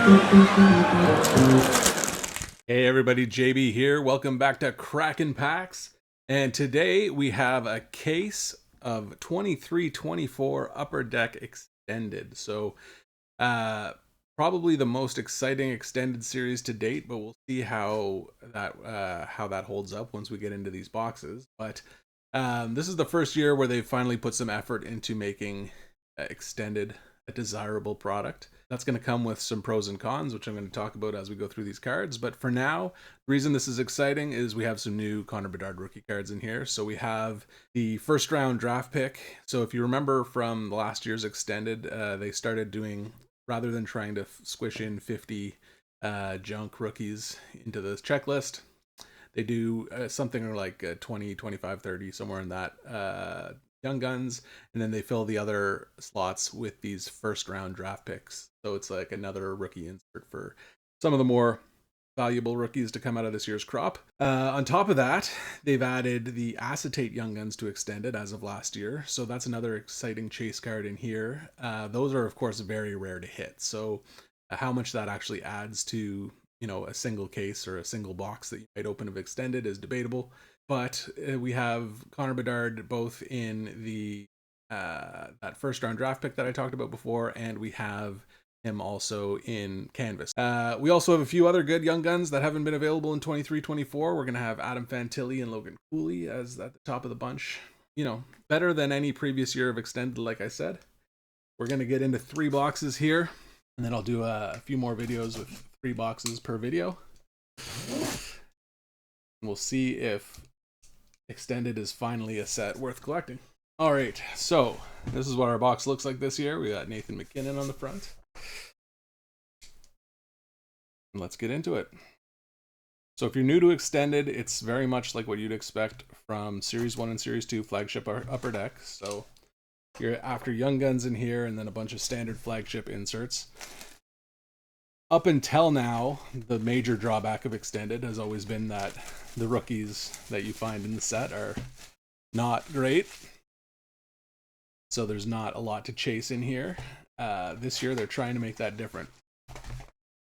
Hey everybody, JB here. Welcome back to Kraken Packs. And today we have a case of 23-24 Upper Deck Extended. So probably the most exciting extended series to date, but we'll see how that holds up once we get into these boxes. But this is the first year where they've finally put some effort into making extended a desirable product. That's going to come with some pros and cons, which I'm going to talk about as we go through these cards. But for now, the reason this is exciting is we have some new Connor Bedard rookie cards in here. So we have the first round draft pick. So if you remember from last year's extended, they started doing, rather than trying to squish in 50 junk rookies into the checklist, they do something like 20, 25, 30, somewhere in that young guns, and then they fill the other slots with these first round draft picks. So it's like another rookie insert for some of the more valuable rookies to come out of this year's crop. On top of that, they've added the acetate young guns to extended as of last year. So that's another exciting chase card in here. Those are of course very rare to hit. So how much that actually adds to, you know, a single case or a single box that you might open of extended is debatable. But we have Connor Bedard both in the that first round draft pick that I talked about before, and we have him also in Canvas. We also have a few other good young guns that haven't been available in 23-24. We're going to have Adam Fantilli and Logan Cooley as at the top of the bunch. You know, better than any previous year of extended, like I said. We're going to get into 3 boxes here, and then I'll do a few more videos with 3 boxes per video. We'll see if extended is finally a set worth collecting. All right, so this is what our box looks like this year. We got Nathan McKinnon on the front. Let's get into it. So if you're new to extended, it's very much like what you'd expect from Series 1 and Series 2 flagship upper deck. So you're after young guns in here and then a bunch of standard flagship inserts. Up until now, the major drawback of extended has always been that the rookies that you find in the set are not great. So there's not a lot to chase in here. This year they're trying to make that different.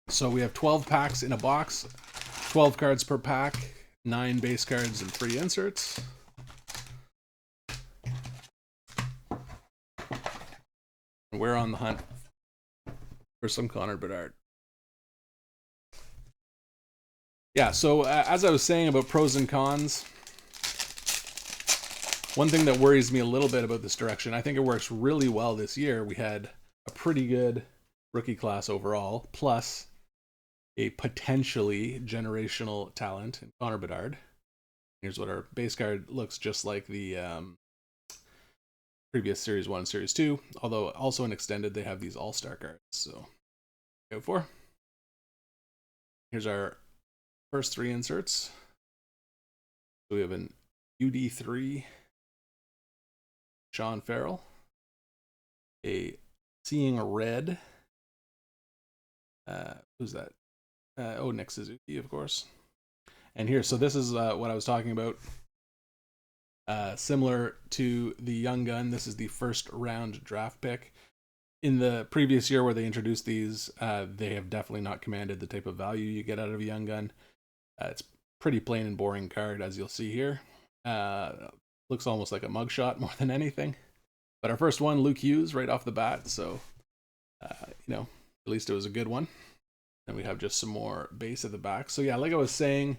So we have 12 packs in a box, 12 cards per pack, 9 base cards and 3 inserts. And we're on the hunt for some Connor Bedard. Yeah, so as I was saying about pros and cons, one thing that worries me a little bit about this direction, I think it works really well this year. We had a pretty good rookie class overall, plus a potentially generational talent in Connor Bedard. Here's what our base card looks just like the previous Series 1 and Series 2, although also in extended they have these all-star cards. So go for. Here's our first 3 inserts. So we have an UD3 Sean Farrell, a Seeing Red, who's that? Nick Suzuki, of course. And here, so this is what I was talking about. Similar to the Young Gun, this is the first round draft pick. In the previous year where they introduced these, they have definitely not commanded the type of value you get out of a Young Gun. It's pretty plain and boring card, as you'll see here. Looks almost like a mugshot more than anything. But our first one, Luke Hughes, right off the bat. So, you know, at least it was a good one. And we have just some more base at the back. So yeah, like I was saying,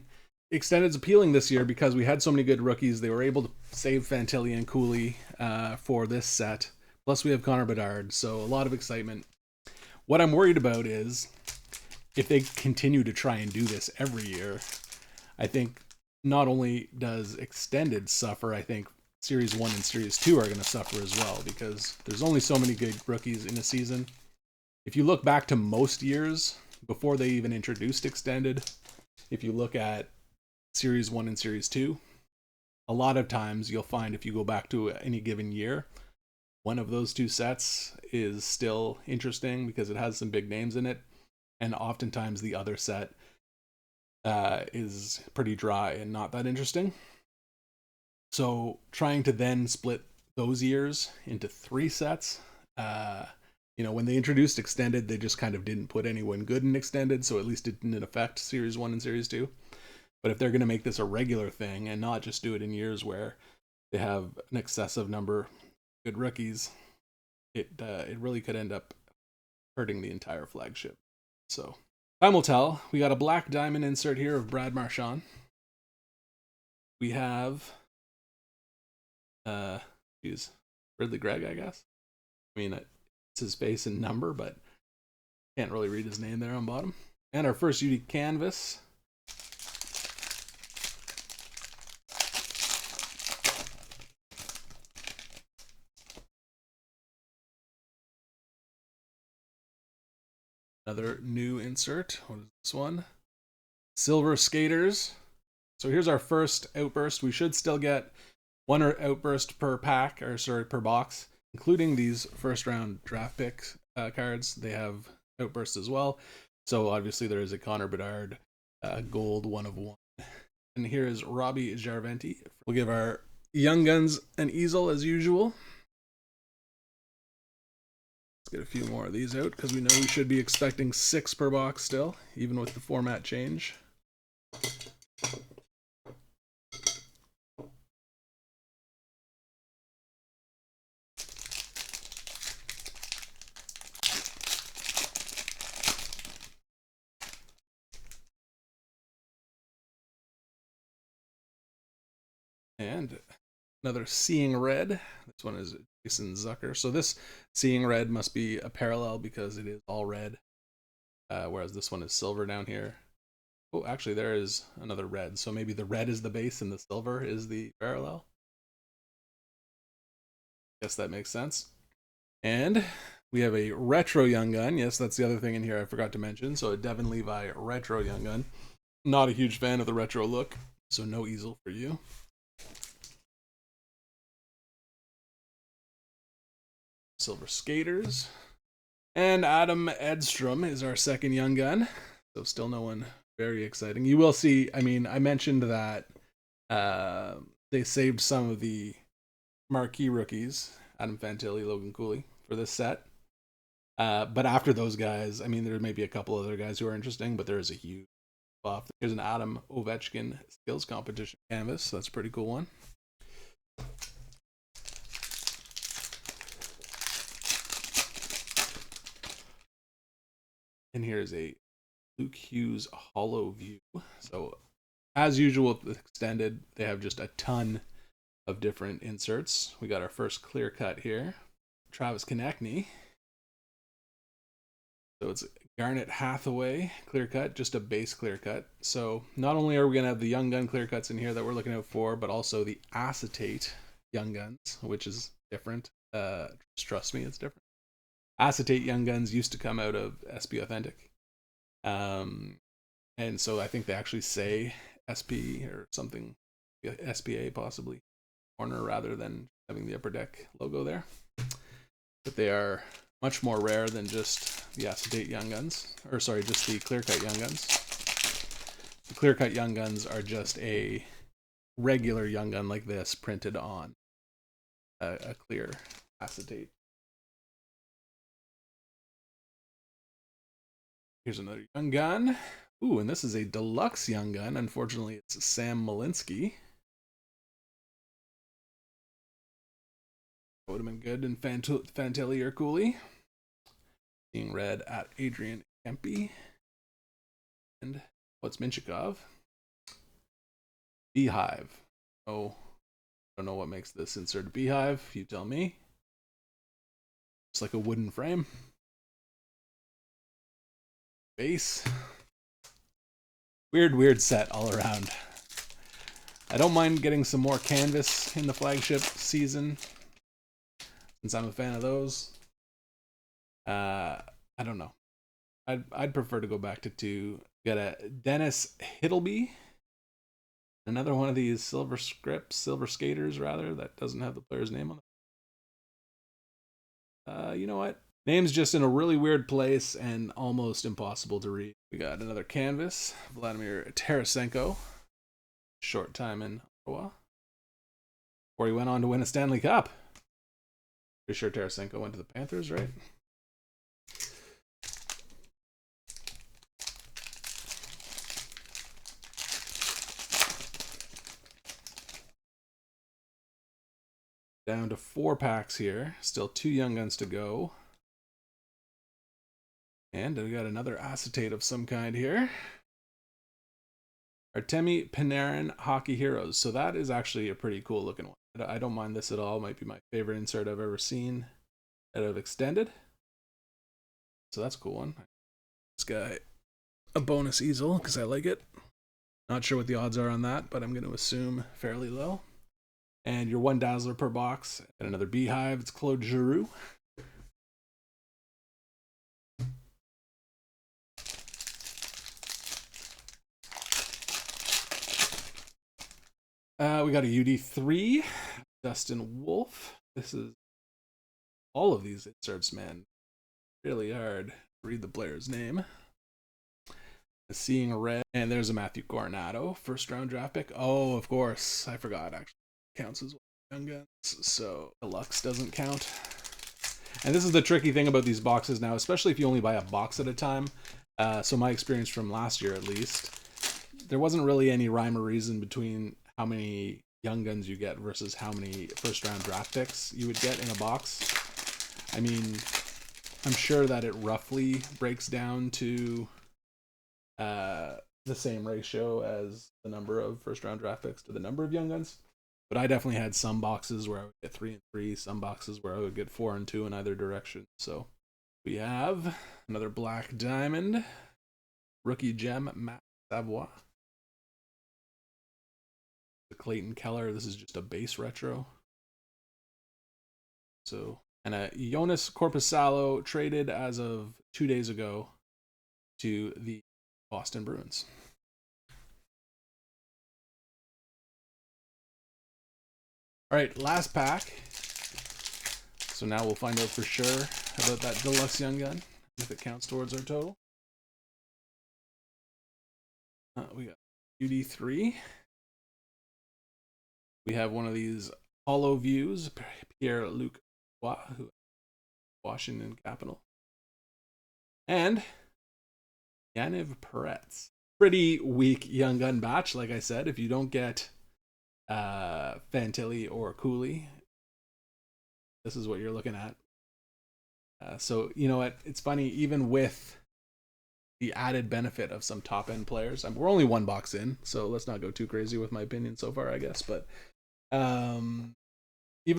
Extended's appealing this year because we had so many good rookies. They were able to save Fantilli and Cooley for this set. Plus we have Connor Bedard, so a lot of excitement. What I'm worried about is if they continue to try and do this every year, I think not only does Extended suffer, I think Series 1 and Series 2 are going to suffer as well, because there's only so many good rookies in a season. If you look back to most years, before they even introduced Extended, if you look at Series 1 and Series 2, a lot of times you'll find if you go back to any given year, one of those 2 sets is still interesting because it has some big names in it, and oftentimes the other set is pretty dry and not that interesting. So trying to then split those years into 3 sets You know, when they introduced extended, they just kind of didn't put anyone good in extended, so at least it didn't affect Series 1 and Series 2. But if they're going to make this a regular thing and not just do it in years where they have an excessive number of good rookies, it really could end up hurting the entire flagship. So time will tell. We got a black diamond insert here of Brad Marchand. We have Ridley Gregg, I guess. I mean, it's his face and number, but can't really read his name there on bottom. And our first unique canvas. Another new insert. What is this one? Silver Skaters. So here's our first outburst. We should still get one outburst per pack, or sorry, per box, including these first round draft pick cards. They have outbursts as well. So obviously there is a Connor Bedard gold 1 of 1. And here is Robbie Jarventi. We'll give our Young Guns an easel as usual. Let's get a few more of these out because we know we should be expecting 6 per box still, even with the format change. And another Seeing Red. This one is Jason Zucker. So this Seeing Red must be a parallel because it is all red. Whereas this one is silver down here. Oh, actually there is another red. So maybe the red is the base and the silver is the parallel. Guess that makes sense. And we have a retro Young Gun. Yes, that's the other thing in here I forgot to mention. So a Devin Levi retro Young Gun. Not a huge fan of the retro look, so no easel for you. Silver Skaters. And Adam Edstrom is our second Young Gun. So still no one very exciting. You will see, I mean, I mentioned that they saved some of the marquee rookies, Adam Fantilli, Logan Cooley, for this set. But after those guys, I mean, there may be a couple other guys who are interesting, but there is a huge buff. Here's an Adam Ovechkin skills competition canvas. So that's a pretty cool one. And here's a Luke Hughes Hollow View. So as usual with extended, they have just a ton of different inserts. We got our first clear cut here. Travis Konechny. So it's Garnet Hathaway clear cut, just a base clear cut. So not only are we going to have the Young Gun clear cuts in here that we're looking out for, but also the acetate Young Guns, which is different. Just trust me, it's different. Acetate Young Guns used to come out of SP Authentic. And so I think they actually say SP or something, SPA possibly, corner rather than having the Upper Deck logo there. But they are much more rare than just the acetate Young Guns, or sorry, just the clear cut Young Guns. The clear cut Young Guns are just a regular Young Gun like this printed on a clear acetate. Here's another Young Gun. Ooh, and this is a deluxe Young Gun. Unfortunately, it's Sam Malinsky. That would have been good in Fantilli or Cooley. Being read at Adrian Kempe. And what's Minchikov? Beehive. Oh, I don't know what makes this insert a beehive. You tell me. It's like a wooden frame. Base. Weird set all around. I don't mind getting some more canvas in the flagship season, since I'm a fan of those. I don't know. I'd prefer to go back to 2. Got a Dennis Hiddleby. Another one of these silver skaters rather, that doesn't have the player's name on it. You know what? Name's just in a really weird place and almost impossible to read. We got another canvas, Vladimir Tarasenko. Short time in Ottawa, before he went on to win a Stanley Cup. Pretty sure Tarasenko went to the Panthers, right? Down to 4 packs here. Still 2 Young Guns to go. And we got another acetate of some kind here. Artemi Panarin Hockey Heroes. So that is actually a pretty cool looking one. I don't mind this at all. Might be my favorite insert I've ever seen that I've extended. So that's a cool one. This guy, a bonus easel because I like it. Not sure what the odds are on that, but I'm going to assume fairly low. And your 1 Dazzler per box. And another Beehive. It's Claude Giroux. We got a UD3, Dustin Wolf. This is all of these inserts, man. Really hard to read the player's name. Seeing Red, and there's a Matthew Coronado, first round draft pick. Oh, of course, I forgot. Actually, counts as Young Guns, so deluxe doesn't count. And this is the tricky thing about these boxes now, especially if you only buy a box at a time. So my experience from last year, at least, there wasn't really any rhyme or reason between how many Young Guns you get versus how many first round draft picks you would get in a box. I mean, I'm sure that it roughly breaks down to the same ratio as the number of first round draft picks to the number of Young Guns. But I definitely had some boxes where I would get 3 and 3, some boxes where I would get 4 and 2 in either direction. So we have another Black Diamond, rookie gem, Matt Savoie. The Clayton Keller, this is just a base retro. So, and a Jonas Corpusalo traded as of 2 days ago to the Boston Bruins. All right, last pack. So now we'll find out for sure about that deluxe Young Gun, if it counts towards our total. We got UD3. We have one of these hollow views, Pierre-Luc Dubois, who Washington Capital. And Yaniv Peretz. Pretty weak Young Gun batch, like I said. If you don't get Fantilli or Cooley, this is what you're looking at. So, you know what? It's funny, even with the added benefit of some top-end players. We're only 1 box in, so let's not go too crazy with my opinion so far, I guess. But even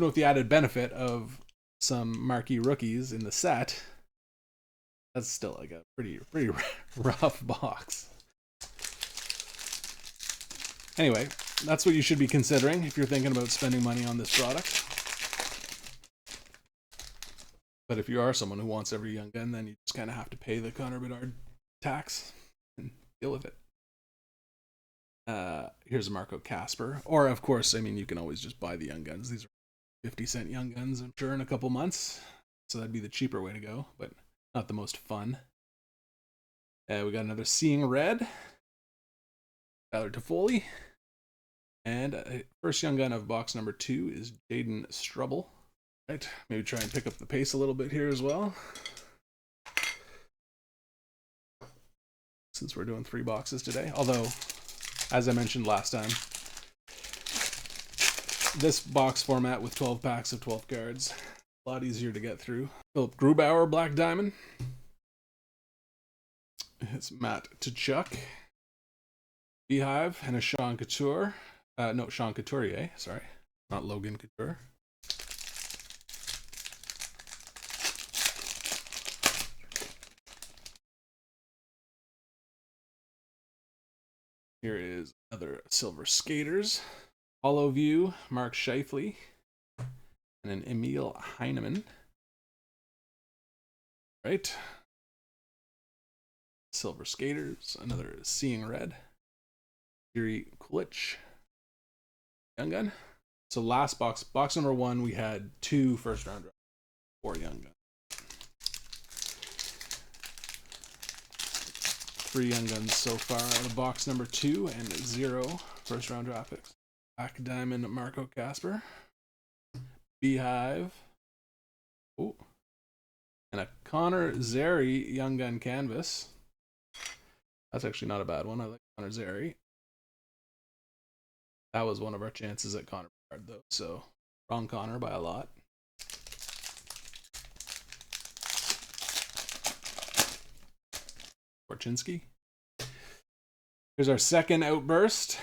with the added benefit of some marquee rookies in the set, that's still like a pretty rough box. Anyway, that's what you should be considering if you're thinking about spending money on this product. But if you are someone who wants every Young Gun, then you just kind of have to pay the Connor Bedard tax and deal with it. Here's a Marco Casper. Or, of course, I mean, you can always just buy the Young Guns. These are 50-cent Young Guns, I'm sure, in a couple months. So that'd be the cheaper way to go, but not the most fun. We got another Seeing Red. Tyler Toffoli. And first Young Gun of box number 2 is Jaden Struble. Right, maybe try and pick up the pace a little bit here as well, since we're doing 3 boxes today. Although, as I mentioned last time, this box format with 12 packs of 12 cards, a lot easier to get through. Philip Grubauer, Black Diamond. It's Matt Tkachuk. Beehive and a Sean Couture. No, Sean Couturier, sorry. Not Logan Couture. Here is another Silver Skaters. Hollow View, Mark Scheifele. And an Emil Heineman. Right. Silver Skaters. Another Seeing Red. Yuri Kulich. Young Gun. So last box, box number 1, we had 2 first round drafts, 4 Young Gun. 3 Young Guns so far out of box number 2 and 0 first round draft picks. Black Diamond Marco Casper. Beehive. Oh. And a Connor Zary Young Gun canvas. That's actually not a bad one. I like Connor Zary. That was one of our chances at Connor Bedard, though, so Ron Connor by a lot. Korchinski. Here's our second outburst. This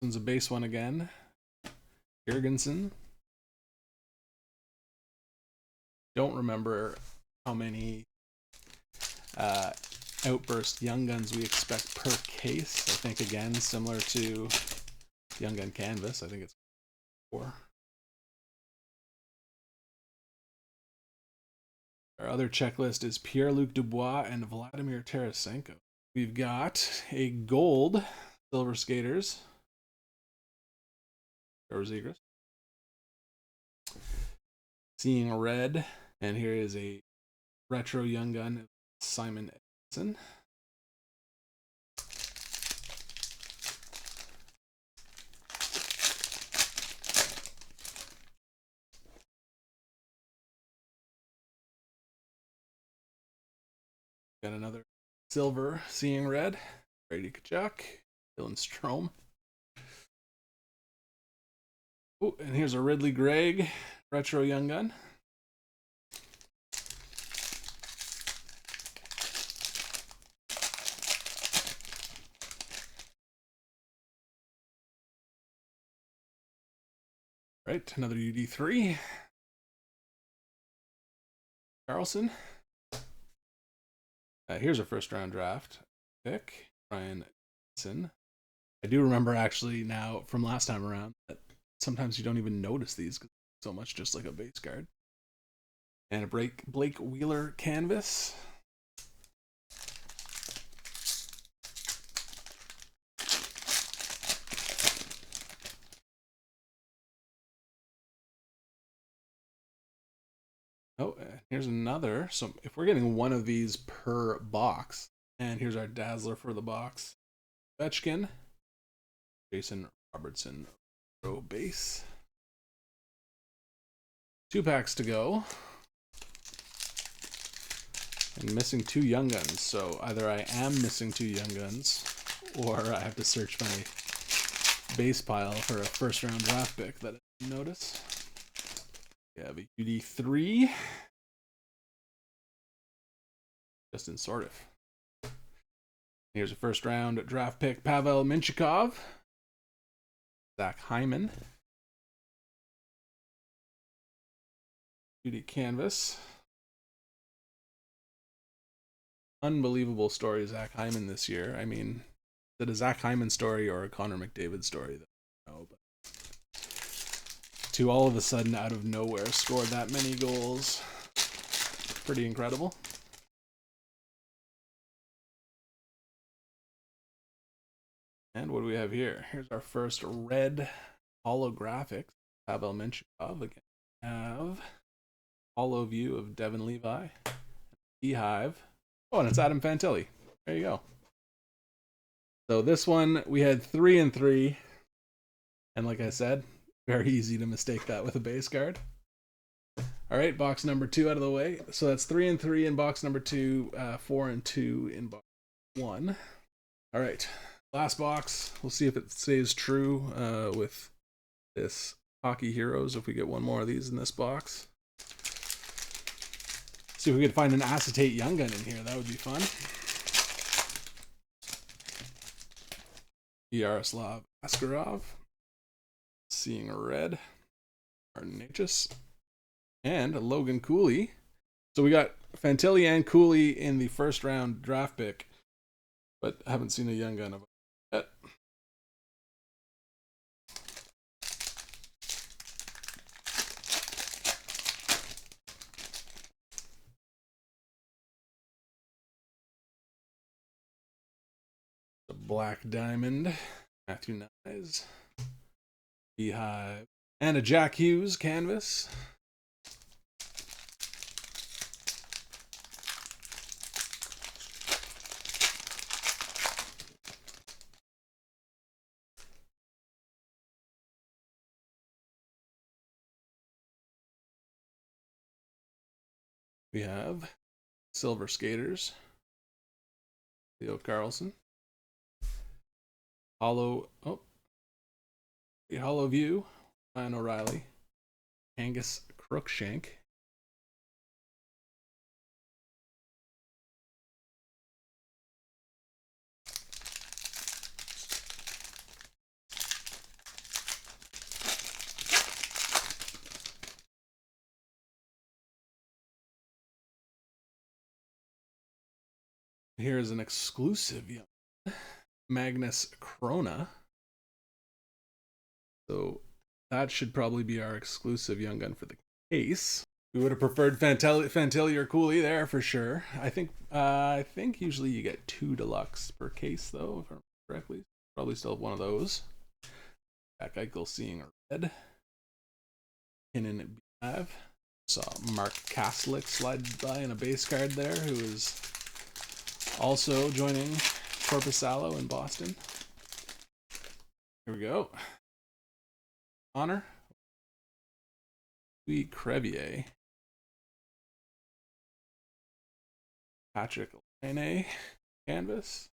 one's a base one again. Jurgensen. Don't remember how many outburst Young Guns we expect per case. I think, again, similar to Young Gun Canvas. I think it's 4. Our other checklist is Pierre-Luc Dubois and Vladimir Tarasenko. We've got a gold Silver Skaters. Zegras. Seeing Red. And here is a retro Young Gun, Simon Edson. Got another silver Seeing Red, Brady Tkachuk, Dylan Strome. Oh, and here's a Ridley Gregg retro Young Gun. Right, another UD3. Carlson. Here's a first round draft pick, Ryan Edson. I do remember actually now from last time around that sometimes you don't even notice these because so much just like a base card. And a Blake Wheeler canvas. Oh, here's another. So if we're getting one of these per box, and here's our Dazzler for the box. Ovechkin, Jason Robertson, row base. 2 packs to go. And missing 2 Young Guns. So either I am missing 2 Young Guns, or I have to search my base pile for a first round draft pick that I didn't notice. We have a UD3. Justin Sortif. Here's a first round draft pick, Pavel Minchikov. Zach Hyman. UD canvas. Unbelievable story, Zach Hyman this year. I mean, is it a Zach Hyman story or a Connor McDavid story? No, but to all of a sudden, out of nowhere, scored that many goals. Pretty incredible. And what do we have here? Here's our first red holographic, Pavel Minchikov. Again, we have hollow view of Devin Levi, Beehive. Oh, and it's Adam Fantilli. There you go. So this one, we had 3 and 3. And like I said, very easy to mistake that with a base card. All right, box number 2 out of the way. So that's 3 and 3 in box number 2, 4 and 2 in box 1. All right, last box. We'll see if it stays true with this Hockey Heroes, if we get one more of these in this box. See if we could find an acetate Young Gun in here. That would be fun. Yaroslav Askarov. Seeing Red. Arnachus. And Logan Cooley. So we got Fantilli and Cooley in the first round draft pick, but I haven't seen a Young Gun of it yet. The Black Diamond, Matthew Nyes, Beehive, and a Jack Hughes canvas. We have Silver Skaters, Theo Carlson, hollow view, Ryan O'Reilly, Angus Crookshank. Here is an exclusive Magnus Krona. So that should probably be our exclusive Young Gun for the case. We would have preferred Fantilli or Cooley there for sure. I think usually you get 2 deluxe per case though, if I remember correctly. Probably still have one of those. Jack Eichel seeing red. Kinnan Beehive. Saw Mark Kastelic slide by in a base card there, who is also joining Corpusalo in Boston. Here we go. Honor. Louis Crevier. Patrick Laine. Canvas.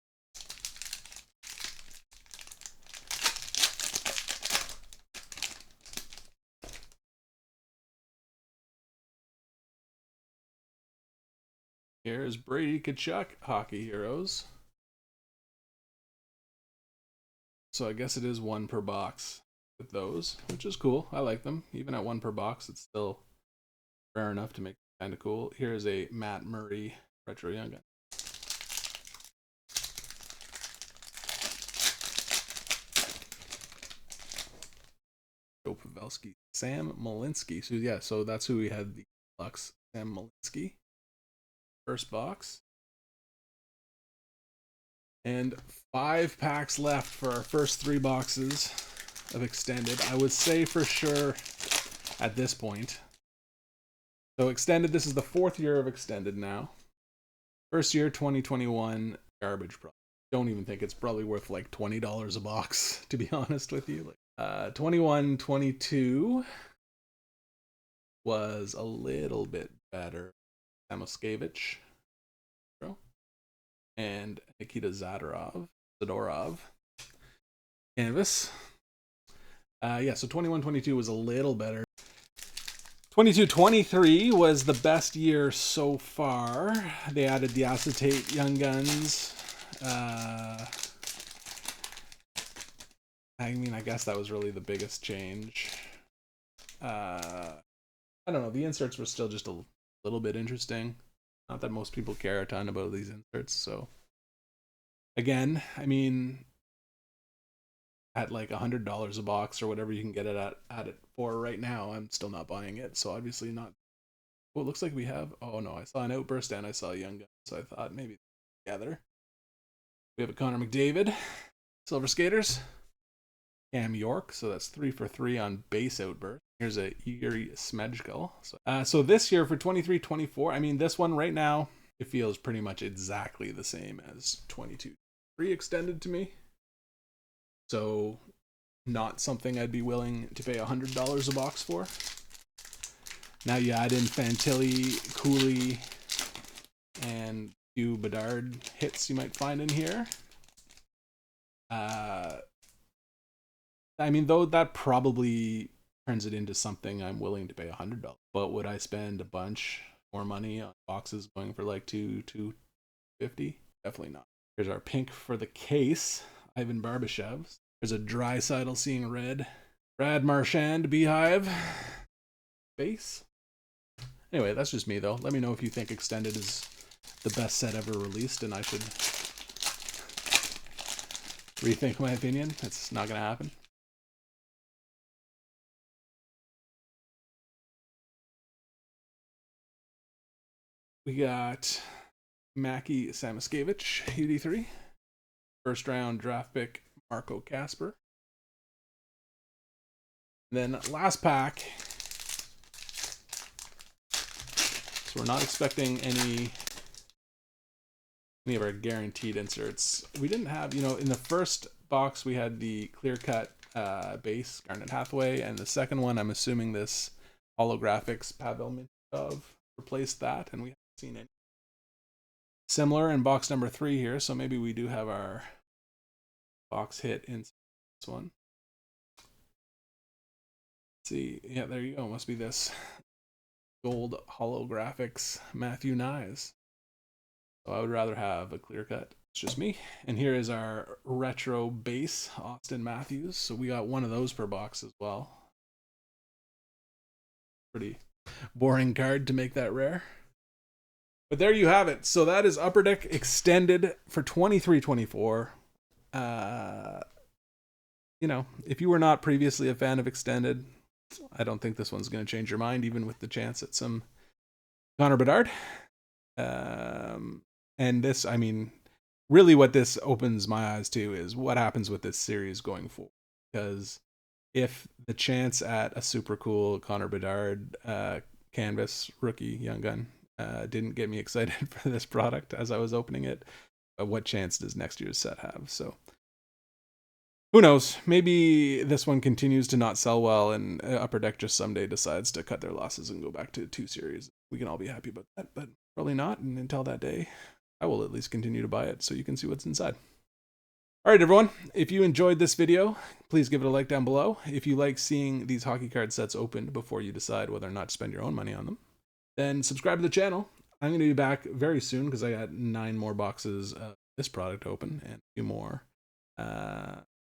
Here's Brady Tkachuk, Hockey Heroes. So I guess it is 1 per box with those, which is cool. I like them. Even at 1 per box, it's still rare enough to make it kind of cool. Here's a Matt Murray Retro Young Gun. Joe Pavelski, Sam Malinsky. So yeah, so that's who we had the deluxe, Sam Malinsky. First box. And 5 packs left for our first 3 boxes of extended. I would say for sure at this point. So extended, this is the 4th year of extended now. First year, 2021, garbage probably. Don't even think it's probably worth like $20 a box, to be honest with you. 21, 22 was a little bit better. Samoskevich and Nikita Zadorov canvas. Yeah, so 21-22 was a little better. 22-23 was the best year so far. They added the acetate Young Guns. I mean, I guess that was really the biggest change. I don't know. The inserts were still just a little bit interesting. Not that most people care a ton about these inserts. So, again, I mean, at like $100 a box or whatever you can get it at it for right now, I'm still not buying it. So obviously not. Oh, it looks like we have. Oh no, I saw an Outburst and I saw a Young Gun, so I thought maybe together. We have a Connor McDavid, Silver Skaters, Cam York. So that's 3 for 3 on base Outburst. Here's a Yuri Smejkal. So this year for 23-24, I mean, this one right now, it feels pretty much exactly the same as 22-23 extended to me. So not something I'd be willing to pay $100 a box for. Now you add in Fantilli, Cooley, and a few Bedard hits you might find in here. I mean, though that probably turns it into something I'm willing to pay $100. But would I spend a bunch more money on boxes going for like $250? Definitely not. Here's our pink for the case, Ivan Barbashev. There's a Draisaitl seeing red. Brad Marchand Beehive base. Anyway, that's just me though. Let me know if you think extended is the best set ever released and I should rethink my opinion. It's not gonna happen. We got Mackie Samoskevich, UD3. First round draft pick, Marco Kasper. And then last pack. So we're not expecting any of our guaranteed inserts. We didn't have, in the first box we had the clear cut base, Garnet Hathaway, and the second one, I'm assuming this holographics Pavel Mintyukov replaced that, and we haven't seen any. Similar in box number 3 here, so maybe we do have our box hit in this one. see. Yeah, there you go. Must be this gold holographics Matthew Nyes. So I would rather have a clear cut. It's just me. And here is our retro base Austin Matthews. So we got one of those per box as well. Pretty boring card to make that rare. But there you have it. So that is Upper Deck Extended for 23-24. You know, if you were not previously a fan of Extended, I don't think this one's going to change your mind, even with the chance at some Connor Bedard. And this, I mean, really what this opens my eyes to is what happens with this series going forward. Because if the chance at a super cool Connor Bedard canvas rookie young gun didn't get me excited for this product as I was opening it, what chance does next year's set have? So who knows? Maybe this one continues to not sell well and Upper Deck just someday decides to cut their losses and go back to 2 series. We can all be happy about that, but probably not. And until that day, I will at least continue to buy it so you can see what's inside. All right, everyone, if you enjoyed this video, please give it a like down below. If you like seeing these hockey card sets opened before you decide whether or not to spend your own money on them, then subscribe to the channel. I'm going to be back very soon because I got 9 more boxes of this product open and a few more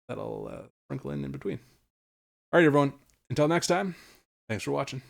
that'll sprinkle in between. All right, everyone, until next time, thanks for watching.